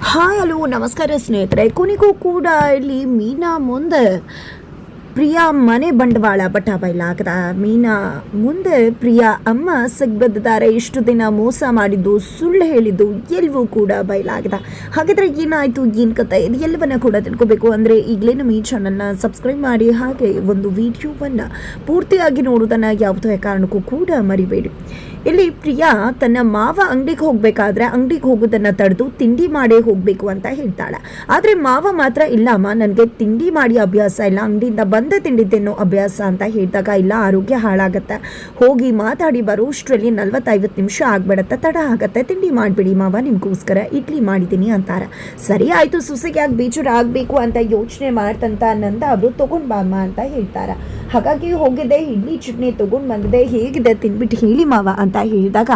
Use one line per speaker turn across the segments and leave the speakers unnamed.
Hi hello ನಮಸ್ಕಾರ ಸ್ನೇಹಿತರೆ. ಕೊನೆಗೂ ಕೂಡ ಇಲ್ಲಿ ಮೀನಾ ಮುಂದೆ ಪ್ರಿಯಾ ಮನೆ ಬಂಡವಾಳ ಬಟ ಬಯಲಾಗದ. ಮೀನಾ ಮುಂದೆ ಪ್ರಿಯಾ ಅಮ್ಮ ಸಿಗ್ಬಿದ್ದಾರೆ. ಇಷ್ಟು ದಿನ ಮೋಸ ಮಾಡಿದ್ದು, ಸುಳ್ಳು ಹೇಳಿದ್ದು ಎಲ್ಲವೂ ಕೂಡ ಬಯಲಾಗದ. ಹಾಗಾದರೆ ಏನಾಯಿತು, ಏನು ಕತೆ, ಇದು ಎಲ್ಲವನ್ನ ಕೂಡ ತಿಳ್ಕೊಬೇಕು ಅಂದರೆ ಈಗಲೇ ನಮ್ಮ ಈ ಚಾನಲ್ನ ಸಬ್ಸ್ಕ್ರೈಬ್ ಮಾಡಿ, ಹಾಗೆ ಒಂದು ವಿಡಿಯೋವನ್ನು ಪೂರ್ತಿಯಾಗಿ ನೋಡೋದನ್ನು ಯಾವುದೇ ಕಾರಣಕ್ಕೂ ಕೂಡ ಮರಿಬೇಡಿ. ಇಲ್ಲಿ ಪ್ರಿಯಾ ತನ್ನ ಮಾವ ಅಂಗಡಿಗೆ ಹೋಗಬೇಕಾದ್ರೆ ಅಂಗಡಿಗೆ ಹೋಗೋದನ್ನು ತಡೆದು ತಿಂಡಿ ಮಾಡೇ ಹೋಗಬೇಕು ಅಂತ ಹೇಳ್ತಾಳೆ. ಆದರೆ ಮಾವ ಮಾತ್ರ ಇಲ್ಲಮ್ಮ, ನನಗೆ ತಿಂಡಿ ಮಾಡಿ ಅಭ್ಯಾಸ ಇಲ್ಲ, ಅಂಗಡಿಯಿಂದ ಬಂದ ತಿಂಡಿ ತಿನ್ನೋ ಅಭ್ಯಾಸ ಅಂತ ಹೇಳಿದಾಗ, ಇಲ್ಲ ಆರೋಗ್ಯ ಹಾಳಾಗತ್ತೆ, ಹೋಗಿ ಮಾತಾಡಿ ಬರೋಷ್ಟರಲ್ಲಿ 40-50 ನಿಮಿಷ ಆಗ್ಬಿಡತ್ತೆ, ತಡ ಆಗತ್ತೆ, ತಿಂಡಿ ಮಾಡಿಬಿಡಿ ಮಾವ, ನಿಮಗೋಸ್ಕರ ಇಡ್ಲಿ ಮಾಡಿದ್ದೀನಿ ಅಂತಾರೆ. ಸರಿ ಆಯಿತು, ಸೊಸೆಗೆ ಯಾಕೆ ಬೇಜಾರು ಆಗಬೇಕು ಅಂತ ಯೋಚನೆ ಮಾಡ್ತಂತ ನಂದ ಅವರು ತೊಗೊಂಡು ಬಾಮ್ಮ ಅಂತ ಹೇಳ್ತಾರೆ. ಹಾಗಾಗಿ ಹೋಗಿದ್ದೆ, ಇಡ್ಲಿ ಚಟ್ನಿ ತೊಗೊಂಡು ಬಂದಿದೆ, ಹೇಗಿದೆ ತಿನ್ಬಿಟ್ಟು ಹೇಳಿ ಮಾವ ಅಂತ ಹೇಳಿದಾಗ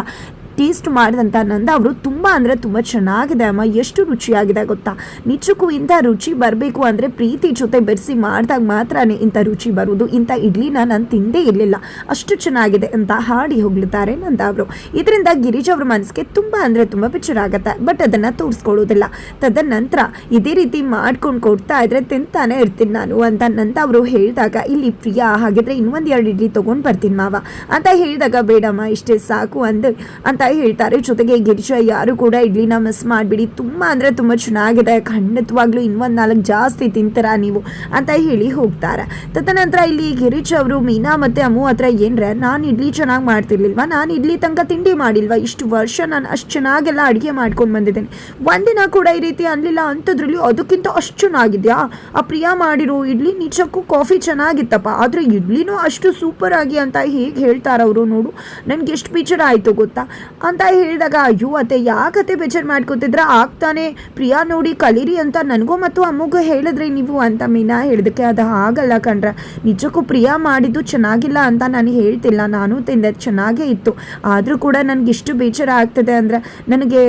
ಟೇಸ್ಟ್ ಮಾಡಿದಂಥ ನಂದ ಅವರು ತುಂಬ ಅಂದರೆ ತುಂಬ ಚೆನ್ನಾಗಿದೆ ಅಮ್ಮ, ಎಷ್ಟು ರುಚಿಯಾಗಿದೆ ಗೊತ್ತಾ, ನಿಜಕ್ಕೂ ಇಂಥ ರುಚಿ ಬರಬೇಕು ಅಂದರೆ ಪ್ರೀತಿ ಜೊತೆ ಬೆರೆಸಿ ಮಾಡಿದಾಗ ಮಾತ್ರನೇ ಇಂಥ ರುಚಿ ಬರೋದು, ಇಂಥ ಇಡ್ಲಿನ ನಾನು ತಿಂದೇ ಇರಲಿಲ್ಲ, ಅಷ್ಟು ಚೆನ್ನಾಗಿದೆ ಅಂತ ಹಾಡಿ ಹೋಗ್ಲಿದ್ದಾರೆ ನಂದ ಅವರು. ಇದರಿಂದ ಗಿರೀಜ್ ಅವ್ರ ಮನಸ್ಸಿಗೆ ತುಂಬ ಅಂದರೆ ತುಂಬ ಬೇಜಾರಾಗತ್ತೆ, ಬಟ್ ಅದನ್ನು ತೋರಿಸ್ಕೊಳ್ಳೋದಿಲ್ಲ. ತದನಂತರ ಇದೇ ರೀತಿ ಮಾಡ್ಕೊಂಡು ಕೊಡ್ತಾ ಇದ್ರೆ ತಿಂತಾನೆ ಇರ್ತೀನಿ ನಾನು ಅಂತ ನಂದ ಅವರು ಹೇಳಿದಾಗ, ಇಲ್ಲಿ ಪ್ರಿಯಾ ಹಾಗಿದ್ರೆ ಇನ್ನೊಂದು 2 ಇಡ್ಲಿ ತೊಗೊಂಡು ಬರ್ತೀನಿ ಮಾವ ಅಂತ ಹೇಳಿದಾಗ, ಬೇಡಮ್ಮ ಇಷ್ಟೇ ಸಾಕು ಅಂತ ಹೇಳ್ತಾರೆ. ಜೊತೆಗೆ ಗಿರಿಜ ಯಾರು ಕೂಡ ಇಡ್ಲಿನ ಮಿಸ್ ಮಾಡಿಬಿಡಿ, ತುಂಬ ಅಂದರೆ ತುಂಬ ಚೆನ್ನಾಗಿದೆ, ಖಂಡಿತವಾಗ್ಲೂ ಇನ್ನೊಂದು 4 ಜಾಸ್ತಿ ತಿಂತೀರಾ ನೀವು ಅಂತ ಹೇಳಿ ಹೋಗ್ತಾರೆ. ತದನಂತರ ಇಲ್ಲಿ ಗಿರೀಶ್ ಅವರು ಮೀನಾ ಮತ್ತು ಅಮ್ಮು ಹತ್ರ ಏನ್ರೆ, ನಾನು ಇಡ್ಲಿ ಚೆನ್ನಾಗಿ ಮಾಡ್ತಿರ್ಲಿಲ್ವಾ, ನಾನು ಇಡ್ಲಿ ತನಕ ತಿಂಡಿ ಮಾಡಿಲ್ವಾ, ಇಷ್ಟು ವರ್ಷ ನಾನು ಅಷ್ಟು ಚೆನ್ನಾಗೆಲ್ಲ ಅಡುಗೆ ಮಾಡ್ಕೊಂಡು ಬಂದಿದ್ದೇನೆ, ಒಂದಿನ ಕೂಡ ಈ ರೀತಿ ಅನ್ನಲಿಲ್ಲ ಅಂಥದ್ರಲ್ಲಿ ಅದಕ್ಕಿಂತ ಅಷ್ಟು ಚೆನ್ನಾಗಿದೆಯಾ, ಆ ಪ್ರಿಯಾ ಮಾಡಿರೋ ಇಡ್ಲಿ ನಿಜಕ್ಕೂ ಕಾಫಿ ಚೆನ್ನಾಗಿತ್ತಪ್ಪ, ಆದರೆ ಇಡ್ಲಿನೂ ಅಷ್ಟು ಸೂಪರ್ ಆಗಿ ಅಂತ ಹೇಗೆ ಹೇಳ್ತಾರವರು, ನೋಡು ನನಗೆ ಎಷ್ಟು ಬೇಜಾರು ಆಯಿತು ಗೊತ್ತಾ ಅಂತ ಹೇಳಿದಾಗ, ಅಯ್ಯೋ ಅತ್ತೆ ಯಾಕತ್ತೆ ಬೇಜಾರು ಮಾಡ್ಕೊತಿದ್ರ, ಆಗ್ತಾನೆ ಪ್ರಿಯಾ ನೋಡಿ ಕಲೀರಿ ಅಂತ ನನಗೂ ಮತ್ತು ಅಮ್ಮಗೂ ಹೇಳಿದ್ರಿ ನೀವು ಅಂತ ಮೀನಾ ಹೇಳಿದಕ್ಕೆ, ಅದು ಆಗಲ್ಲ ಕಣ್ರೆ, ನಿಜಕ್ಕೂ ಪ್ರಿಯಾ ಮಾಡಿದ್ದು ಚೆನ್ನಾಗಿಲ್ಲ ಅಂತ ನಾನು ಹೇಳ್ತಿಲ್ಲ, ನಾನು ತಿಂದೆ ಚೆನ್ನಾಗೇ ಇತ್ತು, ಆದರೂ ಕೂಡ ನನಗಿಷ್ಟು ಬೇಜಾರು ಆಗ್ತದೆ ಅಂದರೆ ನನಗೆ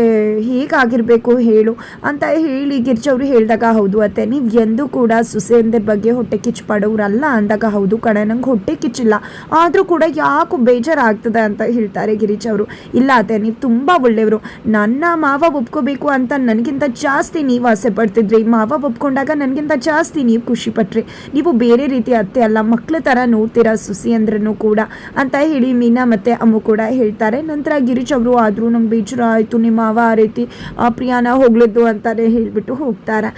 ಹೇಗಾಗಿರಬೇಕು ಹೇಳು ಅಂತ ಹೇಳಿ ಗಿರ್ಜವರು ಹೇಳಿದಾಗ, ಹೌದು ಅತ್ತೆ ನೀವು ಎಂದೂ ಕೂಡ ಸೊಸೆಯಂದ್ರ ಬಗ್ಗೆ ಹೊಟ್ಟೆ ಕಿಚ್ಚು ಪಡೋರಲ್ಲ ಅಂದಾಗ, ಹೌದು ಕಡೆ ನಂಗೆ ಹೊಟ್ಟೆ ಕಿಚ್ಚಿಲ್ಲ, ಆದರೂ ಕೂಡ ಯಾಕೋ ಬೇಜಾರಾಗ್ತದೆ ಅಂತ ಹೇಳ್ತಾರೆ ಗಿರೀಶ್ ಅವರು. ಇಲ್ಲ ಅತ್ತೆ ನೀವು ತುಂಬ ಒಳ್ಳೆಯವರು, ನನ್ನ ಮಾವ ಒಪ್ಕೋಬೇಕು ಅಂತ ನನಗಿಂತ ಜಾಸ್ತಿ ನೀವು ಆಸೆ ಪಡ್ತಿದ್ರಿ, ಮಾವ ಒಪ್ಕೊಂಡಾಗ ನನಗಿಂತ ಜಾಸ್ತಿ ನೀವು ಖುಷಿ ಪಟ್ರಿ, ನೀವು ಬೇರೆ ರೀತಿ ಅತ್ತೆ ಅಲ್ಲ, ಮಕ್ಳ ಥರ ನೋಡ್ತೀರಾ ಸೊಸಿ ಅಂದ್ರೂ ಕೂಡ ಅಂತ ಹೇಳಿ ಮೀನಾ ಮತ್ತು ಅಮ್ಮು ಕೂಡ ಹೇಳ್ತಾರೆ. ನಂತರ ಗಿರೀಶ್ ಅವರು, ಆದರೂ ನಂಗೆ ಬೇಜಾರು ಆಯಿತು, ನಿಮ್ಮ ಮಾವ ಆ ರೀತಿ ಪ್ರಿಯಾನ ಹೋಗ್ಲಿದ್ದು ಅಂತಾನೆ ಹೇಳಿಬಿಟ್ಟು ಹೋಗ್ತಾರೆ.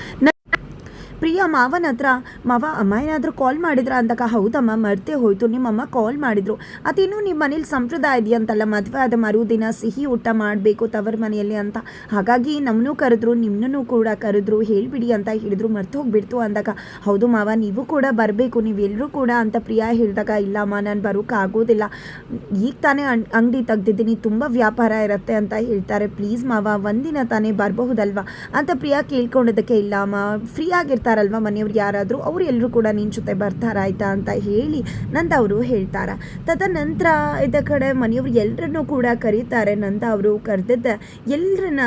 ಪ್ರಿಯಾ ಮಾವನ ಹತ್ರ, ಮಾವ ಅಮ್ಮ ಏನಾದರೂ ಕಾಲ್ ಮಾಡಿದ್ರ ಅಂದಾಗ, ಹೌದಮ್ಮ ಮರ್ತೇ ಹೋಯಿತು, ನಿಮ್ಮಮ್ಮ ಕಾಲ್ ಮಾಡಿದ್ರು, ಅದೇನು ನಿಮ್ಮ ಮನೇಲಿ ಸಂಪ್ರದಾಯ ಇದೆಯಂತಲ್ಲ, ಮದುವೆ ಆದ ಮರುದಿನ ಸಿಹಿ ಊಟ ಮಾಡಬೇಕು ತವರ ಮನೆಯಲ್ಲಿ ಅಂತ, ಹಾಗಾಗಿ ನಮ್ಮನ್ನೂ ಕರೆದ್ರು ನಿಮ್ಮನ್ನೂ ಕೂಡ ಕರೆದ್ರು, ಹೇಳಿಬಿಡಿ ಅಂತ ಹೇಳಿದ್ರು, ಮರ್ತು ಹೋಗ್ಬಿಡ್ತು ಅಂದಾಗ, ಹೌದು ಮಾವ ನೀವು ಕೂಡ ಬರಬೇಕು ನೀವೆಲ್ಲರೂ ಕೂಡ ಅಂತ ಪ್ರಿಯಾ ಹೇಳಿದಾಗ, ಇಲ್ಲಮ್ಮ ನಾನು ಬರೋಕ್ಕಾಗೋದಿಲ್ಲ, ಈಗ ತಾನೇ ಅಂಗಡಿ ತೆಗ್ದಿದ್ದೀನಿ, ತುಂಬ ವ್ಯಾಪಾರ ಇರುತ್ತೆ ಅಂತ ಹೇಳ್ತಾರೆ, ಪ್ಲೀಸ್ ಮಾವ ಒಂದಿನ ತಾನೇ ಬರಬಹುದಲ್ವಾ ಅಂತ ಪ್ರಿಯಾ ಕೇಳ್ಕೊಂಡಿದ್ದಕ್ಕೆ, ಇಲ್ಲಮ್ಮ ಫ್ರೀ ಆಗಿರ್ತಾರೆ ಅಲ್ವಾ ಮನೆಯವ್ರು ಯಾರಾದರೂ, ಅವರು ಎಲ್ಲರೂ ಕೂಡ ನಿನ್ನ ಜೊತೆ ಬರ್ತಾರಾಯ್ತಾ ಅಂತ ಹೇಳಿ ನಂದ ಅವರು ಹೇಳ್ತಾರೆ. ತದನಂತರ ಇದ ಕಡೆ ಮನೆಯವ್ರು ಎಲ್ಲರನ್ನೂ ಕೂಡ ಕರೀತಾರೆ. ನಂದ ಅವರು ಕರೆದಿದ್ದ ಎಲ್ಲರನ್ನ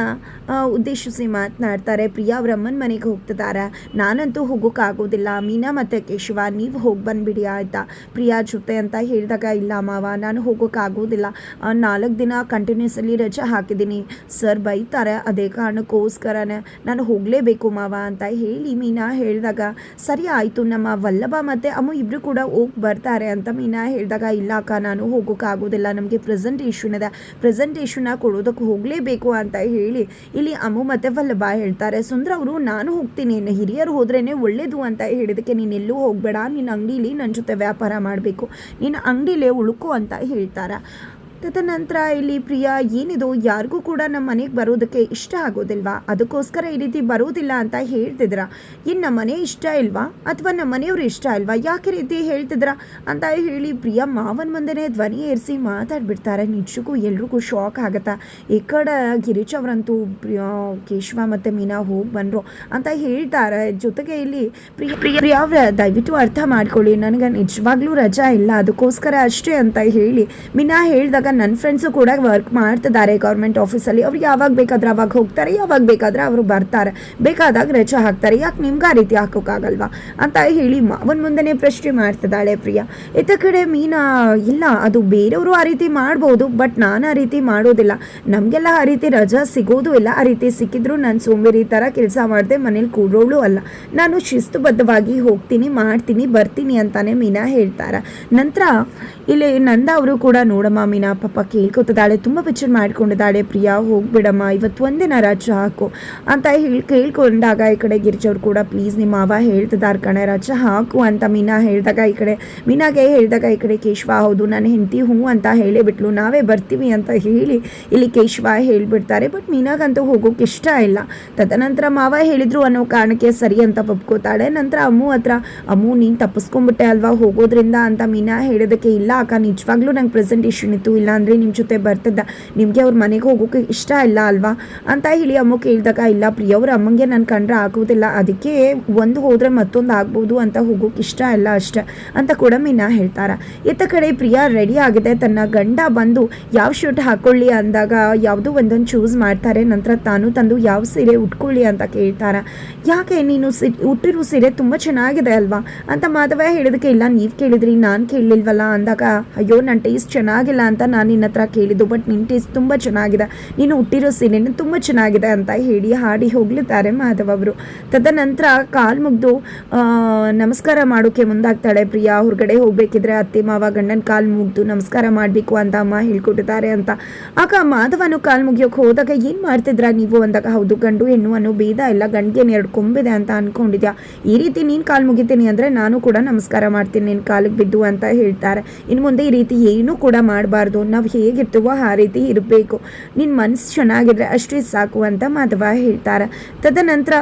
ಉದ್ದೇಶಿಸಿ ಮಾತನಾಡ್ತಾರೆ. ಪ್ರಿಯಾ ಅವ್ರ ಅಮ್ಮನ ಮನೆಗೆ ಹೋಗ್ತಿದ್ದಾರೆ, ನಾನಂತೂ ಹೋಗೋಕ್ಕಾಗೋದಿಲ್ಲ, ಮೀನಾ ಮತ್ತು ಕೇಶವ ನೀವು ಹೋಗಿ ಬಂದುಬಿಡಿ ಆಯಿತಾ ಪ್ರಿಯಾ ಜೊತೆ ಅಂತ ಹೇಳಿದಾಗ, ಇಲ್ಲ ಮಾವ ನಾನು ಹೋಗೋಕ್ಕಾಗೋದಿಲ್ಲ, 4 ದಿನ ಕಂಟಿನ್ಯೂಸಲ್ಲಿ ರಜೆ ಹಾಕಿದ್ದೀನಿ, ಸರ್ ಬೈತಾರೆ, ಅದೇ ಕಾರಣಕ್ಕೋಸ್ಕರನೇ ನಾನು ಹೋಗಲೇಬೇಕು ಮಾವ ಅಂತ ಹೇಳಿ ಮೀನಾ ಹೇಳಿದಾಗ, ಸರಿ ಆಯಿತು ನಮ್ಮ ವಲ್ಲಭ ಮತ್ತು ಅಮ್ಮು ಇಬ್ಬರು ಕೂಡ ಹೋಗಿ ಬರ್ತಾರೆ ಅಂತ ಮೀನಾ ಹೇಳಿದಾಗ, ಇಲ್ಲ ಅಕ್ಕ ನಾನು ಹೋಗೋಕ್ಕಾಗೋದಿಲ್ಲ, ನಮಗೆ ಪ್ರೆಸೆಂಟೇಷನ್ ಇದೆ, ಪ್ರೆಸೆಂಟೇಷನ್ನ ಕೊಡೋದಕ್ಕೆ ಹೋಗಲೇಬೇಕು ಅಂತ ಹೇಳಿ ಇಲ್ಲಿ ಅಮ್ಮು ಮತ್ತು ವಲ್ಲಭ ಹೇಳ್ತಾರೆ. ಸುಂದ್ರ ಅವರು, ನಾನು ಹೋಗ್ತೀನಿ, ಹಿರಿಯರು ಹೋದ್ರೇ ಒಳ್ಳೇದು ಅಂತ ಹೇಳಿದಕ್ಕೆ, ನೀನೆಲ್ಲೂ ಹೋಗಬೇಡ, ನಿನ್ನ ಅಂಗಡೀಲಿ ನನ್ನ ಜೊತೆ ವ್ಯಾಪಾರ ಮಾಡಬೇಕು, ನಿನ್ನ ಅಂಗಡಿಲೇ ಉಳ್ಕೊ ಅಂತ ಹೇಳ್ತಾರೆ. ತದನಂತರ ಇಲ್ಲಿ ಪ್ರಿಯಾ, ಏನಿದು ಯಾರಿಗೂ ಕೂಡ ನಮ್ಮ ಮನೆಗೆ ಬರೋದಕ್ಕೆ ಇಷ್ಟ ಆಗೋದಿಲ್ವಾ, ಅದಕ್ಕೋಸ್ಕರ ಈ ರೀತಿ ಬರೋದಿಲ್ಲ ಅಂತ ಹೇಳ್ತಿದ್ರ, ಇನ್ನು ನಮ್ಮ ಮನೆ ಇಷ್ಟ ಇಲ್ವಾ ಅಥವಾ ನಮ್ಮ ಮನೆಯವರು ಇಷ್ಟ ಇಲ್ವಾ, ಯಾಕೆ ರೀತಿ ಹೇಳ್ತಿದ್ರ ಅಂತ ಹೇಳಿ ಪ್ರಿಯಾ ಮಾವನ ಮುಂದೆನೇ ಧ್ವನಿ ಏರಿಸಿ ಮಾತಾಡ್ಬಿಡ್ತಾರೆ. ನಿಜಕ್ಕೂ ಎಲ್ರಿಗೂ ಶಾಕ್ ಆಗುತ್ತೆ. ಈ ಕಡೆ ಗಿರೀಶ್ ಅವರಂತೂ ಕೇಶವ ಮತ್ತು ಮೀನಾ ಹೋಗಿ ಬಂದರು ಅಂತ ಹೇಳ್ತಾರೆ. ಜೊತೆಗೆ ಇಲ್ಲಿ ಪ್ರಿಯಾ ಅವ್ರ ದಯವಿಟ್ಟು ಅರ್ಥ ಮಾಡ್ಕೊಳ್ಳಿ, ನನಗೆ ನಿಜವಾಗ್ಲೂ ರಜಾ ಇಲ್ಲ, ಅದಕ್ಕೋಸ್ಕರ ಅಷ್ಟೇ ಅಂತ ಹೇಳಿ ಮೀನಾ ಹೇಳಿದಾಗ, ನನ್ನ ಫ್ರೆಂಡ್ಸು ಕೂಡ ವರ್ಕ್ ಮಾಡ್ತಿದ್ದಾರೆ ಗೌರ್ಮೆಂಟ್ ಆಫೀಸಲ್ಲಿ. ಅವ್ರು ಯಾವಾಗ ಬೇಕಾದ್ರೆ ಅವಾಗ ಹೋಗ್ತಾರೆ, ಯಾವಾಗ ಬೇಕಾದ್ರೆ ಅವರು ಬರ್ತಾರೆ, ಬೇಕಾದಾಗ ರಜೆ ಹಾಕ್ತಾರೆ, ಯಾಕೆ ನಿಮ್ಗೆ ಆ ರೀತಿ ಹಾಕೋಕ್ಕಾಗಲ್ವಾ ಅಂತ ಹೇಳಿ ಮಾವನ ಮುಂದೆನೇ ಪ್ರಶ್ನೆ ಮಾಡ್ತಿದ್ದಾಳೆ ಪ್ರಿಯಾ. ಇತ್ತ ಕಡೆ ಮೀನಾ, ಇಲ್ಲ ಅದು ಬೇರೆಯವರು ಆ ರೀತಿ ಮಾಡ್ಬೋದು, ಬಟ್ ನಾನು ಆ ರೀತಿ ಮಾಡೋದಿಲ್ಲ, ನಮಗೆಲ್ಲ ಆ ರೀತಿ ರಜಾ ಸಿಗೋದು ಇಲ್ಲ, ಆ ರೀತಿ ಸಿಕ್ಕಿದ್ರು ನಾನು ಸೋಂಬೇರಿ ಥರ ಕೆಲಸ ಮಾಡಿದೆ ಮನೇಲಿ ಕೂರೋಳು ಅಲ್ಲ, ನಾನು ಶಿಸ್ತುಬದ್ಧವಾಗಿ ಹೋಗ್ತೀನಿ, ಮಾಡ್ತೀನಿ, ಬರ್ತೀನಿ ಅಂತಾನೆ ಮೀನಾ ಹೇಳ್ತಾರೆ. ನಂತರ ಇಲ್ಲಿ ನಂದ ಅವರು ಕೂಡ, ನೋಡಮ್ಮ ಮೀನಾ ಪಾಪ ಕೇಳ್ಕೊತಿದ್ದಾಳೆ, ತುಂಬ ಪಿಕ್ಚರ್ ಮಾಡ್ಕೊಂಡಿದ್ದಾಳೆ ಪ್ರಿಯಾ, ಹೋಗ್ಬಿಡಮ್ಮ ಇವತ್ತು ಒಂದಿನ ರಜೆ ಹಾಕು ಅಂತ ಹೇಳಿ ಕೇಳ್ಕೊಂಡಾಗ ಈ ಕಡೆ ಗಿರಿಜವ್ರು ಕೂಡ, ಪ್ಲೀಸ್ ನಿಮ್ಮ ಮಾವ ಹೇಳ್ತಿದ್ದಾರೆ ಕಣೆ ರಜೆ ಹಾಕು ಅಂತ ಮೀನಾ ಹೇಳಿದಾಗ ಈ ಕಡೆ ಮೀನಾಗೆ ಹೇಳಿದಾಗ ಈ ಕಡೆ ಕೇಶವ, ಹೌದು ನನ್ನ ಹೆಂಡತಿ ಹ್ಞೂ ಅಂತ ಹೇಳೇ ಬಿಟ್ಲು, ನಾವೇ ಬರ್ತೀವಿ ಅಂತ ಹೇಳಿ ಇಲ್ಲಿ ಕೇಶವ ಹೇಳಿಬಿಡ್ತಾರೆ. ಬಟ್ ಮೀನಾಗಂತೂ ಹೋಗೋಕೆ ಇಷ್ಟ ಇಲ್ಲ. ತದನಂತರ ಮಾವ ಹೇಳಿದ್ರು ಅನ್ನೋ ಕಾರಣಕ್ಕೆ ಸರಿ ಅಂತ ಒಪ್ಕೋತಾಳೆ. ನಂತರ ಅಮ್ಮು ಹತ್ರ, ಅಮ್ಮು ನೀನು ತಪ್ಪಿಸ್ಕೊಂಡ್ಬಿಟ್ಟೆ ಅಲ್ವಾ ಹೋಗೋದ್ರಿಂದ ಅಂತ ಮೀನಾ ಹೇಳಿದಕ್ಕೆ, ಇಲ್ಲ ಅಕ್ಕ ನಿಜವಾಗ್ಲೂ ನಂಗೆ ಪ್ರೆಸೆಂಟೇಷನ್ ಇತ್ತು, ಇಲ್ಲ ಅಂದರೆ ನಿಮ್ಮ ಜೊತೆ ಬರ್ತಿದ್ದ, ನಿಮಗೆ ಅವ್ರ ಮನೆಗೆ ಹೋಗೋಕೆ ಇಷ್ಟ ಇಲ್ಲ ಅಲ್ವಾ ಅಂತ ಹೇಳಿ ಅಮ್ಮು ಕೇಳಿದಾಗ, ಇಲ್ಲ ಪ್ರಿಯವ್ರ ಅಮ್ಮಂಗೆ ನಾನು ಕಂಡ್ರೆ ಆಗೋದಿಲ್ಲ, ಅದಕ್ಕೆ ಒಂದು ಹೋದರೆ ಮತ್ತೊಂದು ಆಗ್ಬೋದು ಅಂತ ಹೋಗೋಕೆ ಇಷ್ಟ ಇಲ್ಲ ಅಷ್ಟೆ ಅಂತ ಕೂಡ ಮೀನಾ ಹೇಳ್ತಾರೆ. ಇತ್ತ ಕಡೆ ಪ್ರಿಯಾ ರೆಡಿ ಆಗಿದೆ, ತನ್ನ ಗಂಡ ಬಂದು ಯಾವ ಶರ್ಟ್ ಹಾಕೊಳ್ಳಿ ಅಂದಾಗ ಯಾವುದೋ ಒಂದೊಂದು ಚೂಸ್ ಮಾಡ್ತಾರೆ. ನಂತರ ತಾನು ತಂದು ಯಾವ ಸೀರೆ ಉಟ್ಕೊಳ್ಳಿ ಅಂತ ಕೇಳ್ತಾರೆ. ಯಾಕೆ ನೀನು ಉಟ್ಟಿರೋ ಸೀರೆ ತುಂಬ ಚೆನ್ನಾಗಿದೆ ಅಲ್ವಾ ಅಂತ ಮಾಧವ ಹೇಳಿದಕ್ಕೆ, ಇಲ್ಲ ನೀವು ಕೇಳಿದ್ರಿ ನಾನು ಕೇಳಲಿಲ್ವಲ್ಲ ಅಂದಾಗ, ಅಯ್ಯೋ ನನ್ನ ಟೇಸ್ಟ್ ಚೆನ್ನಾಗಿಲ್ಲ ಅಂತ ನಾನು ನಿನ್ನ ಹತ್ರ ಕೇಳಿದ್ದು, ಬಟ್ ನಿನ್ನ ಟೇಸ್ಟ್ ತುಂಬ ಚೆನ್ನಾಗಿದೆ, ನೀನು ಹುಟ್ಟಿರೋ ಸೀರೆನೂ ತುಂಬ ಚೆನ್ನಾಗಿದೆ ಅಂತ ಹೇಳಿ ಹಾಡಿ ಹೋಗ್ಲಿದ್ದಾರೆ ಮಾಧವ್ ಅವರು. ತದನಂತರ ಕಾಲು ಮುಗ್ದು ನಮಸ್ಕಾರ ಮಾಡೋಕ್ಕೆ ಮುಂದಾಗ್ತಾಳೆ ಪ್ರಿಯಾ. ಹೊರಗಡೆ ಹೋಗ್ಬೇಕಿದ್ರೆ ಅತ್ತೆ ಮಾವ ಗಂಡನ ಕಾಲು ಮುಗ್ದು ನಮಸ್ಕಾರ ಮಾಡಬೇಕು ಅಂತ ಅಮ್ಮ ಹೇಳ್ಕೊಟ್ಟಿದ್ದಾರೆ ಅಂತ. ಆಗ ಮಾಧವನು ಕಾಲು ಮುಗಿಯೋಕೆ ಹೋದಾಗ, ಏನು ಮಾಡ್ತಿದ್ರ ನೀವು ಅಂದಾಗ, ಹೌದು ಗಂಡು ಹೆಣ್ಣು ಅನ್ನೋ ಭೇದ ಇಲ್ಲ, ಗಂಡಿಗೆ 2 ಕೊಂಬಿದೆ ಅಂತ ಅನ್ಕೊಂಡಿದ್ಯಾ, ಈ ರೀತಿ ನೀನು ಕಾಲು ಮುಗಿತೀನಿ ಅಂದರೆ ನಾನು ಕೂಡ ನಮಸ್ಕಾರ ಮಾಡ್ತೀನಿ ನಿನ್ನ ಕಾಲಿಗೆ ಬಿದ್ದು ಅಂತ ಹೇಳ್ತಾರೆ. ಇನ್ನು ಮುಂದೆ ಈ ರೀತಿ ಏನೂ ಕೂಡ ಮಾಡಬಾರ್ದು, ನಾವು ಹೇಗಿರ್ತೀವೋ ಆ ರೀತಿ ಇರಬೇಕು, ನಿನ್ನ ಮನಸ್ಸು ಚೆನ್ನಾಗಿದ್ರೆ ಅಷ್ಟೇ ಸಾಕು ಅಂತ ಮಾಧವ ಹೇಳ್ತಾರೆ. ತದನಂತರ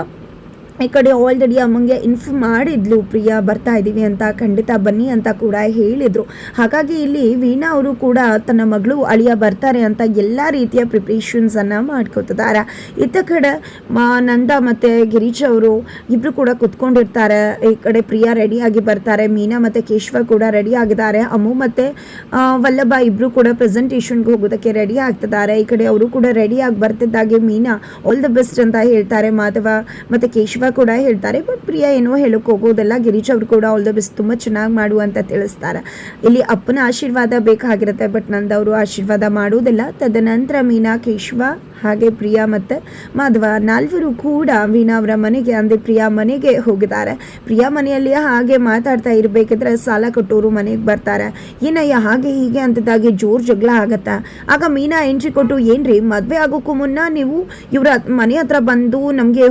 ಈ ಕಡೆ ಆಲ್ರೆಡಿ ಅಮ್ಮಂಗೆ ಇನ್ಫಾರ್ಮ್ ಮಾಡಿದ್ಲು ಪ್ರಿಯಾ ಬರ್ತಾ ಇದ್ದೀವಿ ಅಂತ, ಖಂಡಿತ ಬನ್ನಿ ಅಂತ ಕೂಡ ಹೇಳಿದರು. ಹಾಗಾಗಿ ಇಲ್ಲಿ ವೀಣಾ ಅವರು ಕೂಡ ತನ್ನ ಮಗಳು ಅಳಿಯ ಬರ್ತಾರೆ ಅಂತ ಎಲ್ಲ ರೀತಿಯ ಪ್ರಿಪ್ರೇಷನ್ಸನ್ನು ಮಾಡ್ಕೋತಿದ್ದಾರೆ. ಇತ್ತ ಕಡೆ ನಂದ ಮತ್ತು ಗಿರೀಶ್ ಅವರು ಇಬ್ಬರು ಕೂಡ ಕುತ್ಕೊಂಡಿರ್ತಾರೆ. ಈ ಕಡೆ ಪ್ರಿಯಾ ರೆಡಿಯಾಗಿ ಬರ್ತಾರೆ, ಮೀನಾ ಮತ್ತು ಕೇಶವ ಕೂಡ ರೆಡಿ ಆಗಿದ್ದಾರೆ, ಅಮ್ಮು ಮತ್ತು ವಲ್ಲಭ ಇಬ್ಬರು ಕೂಡ ಪ್ರೆಸೆಂಟೇಷನ್ಗೆ ಹೋಗೋದಕ್ಕೆ ರೆಡಿ ಆಗ್ತಿದ್ದಾರೆ. ಈ ಕಡೆ ಅವರು ಕೂಡ ರೆಡಿಯಾಗಿ ಬರ್ತಿದ್ದಾಗೆ ಮೀನಾ ಆಲ್ ದ ಬೆಸ್ಟ್ ಅಂತ ಹೇಳ್ತಾರೆ, ಮಾಧವ ಮತ್ತು ಕೇಶವ ಕೂಡ ಹೇಳ್ತಾರೆ. ಬಟ್ ಪ್ರಿಯಾ ಏನೋ ಹೇಳೋಕೆ ಹೋಗೋದಲ್ಲ, ಗಿರೀಶ್ ಅವರು ಕೂಡ ಆಲ್ ದ ಬೆಸ್ಟ್ ತುಂಬ ಚೆನ್ನಾಗಿ ಮಾಡು ಅಂತ ತಿಳಿಸ್ತಾರೆ. ಇಲ್ಲಿ ಅಪ್ಪನ ಆಶೀರ್ವಾದ ಬೇಕಾಗಿರುತ್ತೆ, ಬಟ್ ನಂದವರು ಆಶೀರ್ವಾದ ಮಾಡೋದಿಲ್ಲ. ತದನಂತರ ಮೀನಾ, ಕೇಶವ ಹಾಗೆ ಪ್ರಿಯಾ ಮತ್ತು ಮಾಧವ 4 ಕೂಡ ವೀಣಾ ಅವರ ಮನೆಗೆ ಅಂದರೆ ಪ್ರಿಯಾ ಮನೆಗೆ ಹೋಗಿದ್ದಾರೆ. ಪ್ರಿಯಾ ಮನೆಯಲ್ಲಿ ಹಾಗೆ ಮಾತಾಡ್ತಾ ಇರಬೇಕಿದ್ರೆ ಸಾಲ ಕೊಟ್ಟವರು ಮನೆಗೆ ಬರ್ತಾರೆ. ಏನಯ್ಯ ಹಾಗೆ ಹೀಗೆ ಅಂತಿದ್ದಾಗೆ ಜೋರು ಜಗಳ ಆಗತ್ತಾ. ಆಗ ಮೀನಾ ಎಂಟ್ರಿ ಕೊಟ್ಟು, ಏನ್ರಿ ಮದುವೆ ಆಗೋಕ್ಕೂ ಮುನ್ನ ನೀವು ಇವರ ಮನೆ ಹತ್ರ ಬಂದು ನಮಗೆ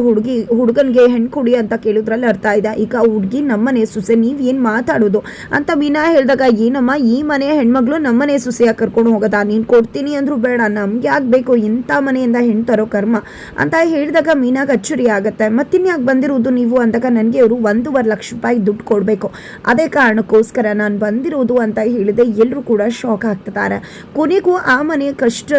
ಹುಡುಗನಿಗೆ ಹೆಣ್ಣು ಕೊಡಿ ಅಂತ ಕೇಳಿದ್ರಲ್ಲಿ ಅರ್ಥ ಇದೆ, ಈಗ ಹುಡುಗಿ ನಮ್ಮನೆ ಸೊಸೆ, ನೀವು ಏನು ಮಾತಾಡೋದು ಅಂತ ಮೀನಾ ಹೇಳಿದಾಗ, ಏನಮ್ಮ ಈ ಮನೆ ಹೆಣ್ಮಗಳು ನಮ್ಮನೆ ಸೊಸೆಯಾಗಿ ಕರ್ಕೊಂಡು ಹೋಗೋದಾ, ನೀನು ಕೊಡ್ತೀನಿ ಅಂದರೂ ಬೇಡ, ನಮ್ಗೆ ಆಗಬೇಕು ಇಂಥ ಮನೆಯಿಂದ ಹೆಣ್ಣು ತರೋ ಕರ್ಮ ಅಂತ ಹೇಳಿದಾಗ ಮೀನಾಗ ಅಚ್ಚರಿ ಆಗುತ್ತೆ. ಮತ್ತಿನ್ಯಾಕೆ ಬಂದಿರೋದು ನೀವು ಅಂದಾಗ, ನನಗೆ ಅವರು 1.5 ಲಕ್ಷ ರೂಪಾಯಿ ದುಡ್ಡು ಕೊಡಬೇಕು, ಅದೇ ಕಾರಣಕ್ಕೋಸ್ಕರ ನಾನು ಬಂದಿರೋದು ಅಂತ ಹೇಳಿದೆ. ಎಲ್ಲರೂ ಕೂಡ ಶಾಕ್ ಆಗ್ತಿದ್ದಾರೆ. ಕೊನೆಗೂ ಆ ಮನೆಯ ಕಷ್ಟ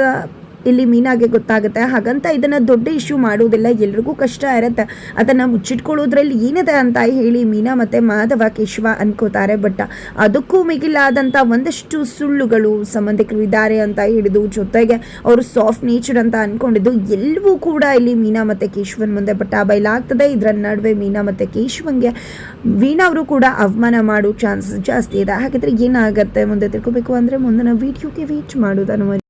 ಇಲ್ಲಿ ಮೀನಾಗೆ ಗೊತ್ತಾಗುತ್ತೆ. ಹಾಗಂತ ಇದನ್ನು ದೊಡ್ಡ ಇಶ್ಯೂ ಮಾಡೋದಿಲ್ಲ, ಎಲ್ರಿಗೂ ಕಷ್ಟ ಇರುತ್ತೆ, ಅದನ್ನು ಮುಚ್ಚಿಟ್ಕೊಳ್ಳೋದ್ರಲ್ಲಿ ಏನಿದೆ ಅಂತ ಹೇಳಿ ಮೀನಾ ಮತ್ತು ಮಾಧವ ಕೇಶವ ಅನ್ಕೋತಾರೆ. ಬಟ್ ಅದಕ್ಕೂ ಮಿಗಿಲಾದಂಥ ಒಂದಷ್ಟು ಸುಳ್ಳುಗಳು ಸಂಬಂಧಿಕರು ಇದ್ದಾರೆ ಅಂತ ಹಿಡಿದು, ಜೊತೆಗೆ ಅವರು ಸಾಫ್ಟ್ ನೇಚರ್ ಅಂತ ಅಂದ್ಕೊಂಡಿದ್ದು ಎಲ್ಲವೂ ಕೂಡ ಇಲ್ಲಿ ಮೀನಾ ಮತ್ತು ಕೇಶವನ್ ಮುಂದೆ ಬೈಲಾಗ್ತದೆ. ಇದರ ನಡುವೆ ಮೀನಾ ಮತ್ತು ಕೇಶವನ್ಗೆ ವೀಣಾ ಅವರು ಕೂಡ ಅವಮಾನ ಮಾಡೋ ಚಾನ್ಸಸ್ ಜಾಸ್ತಿ ಇದೆ. ಹಾಗಿದ್ರೆ ಏನಾಗುತ್ತೆ ಮುಂದೆ ತಿಳ್ಕೊಬೇಕು ಅಂದರೆ ಮುಂದಿನ ವಿಡಿಯೋಗೆ ವೇಟ್ ಮಾಡೋದನ್ನು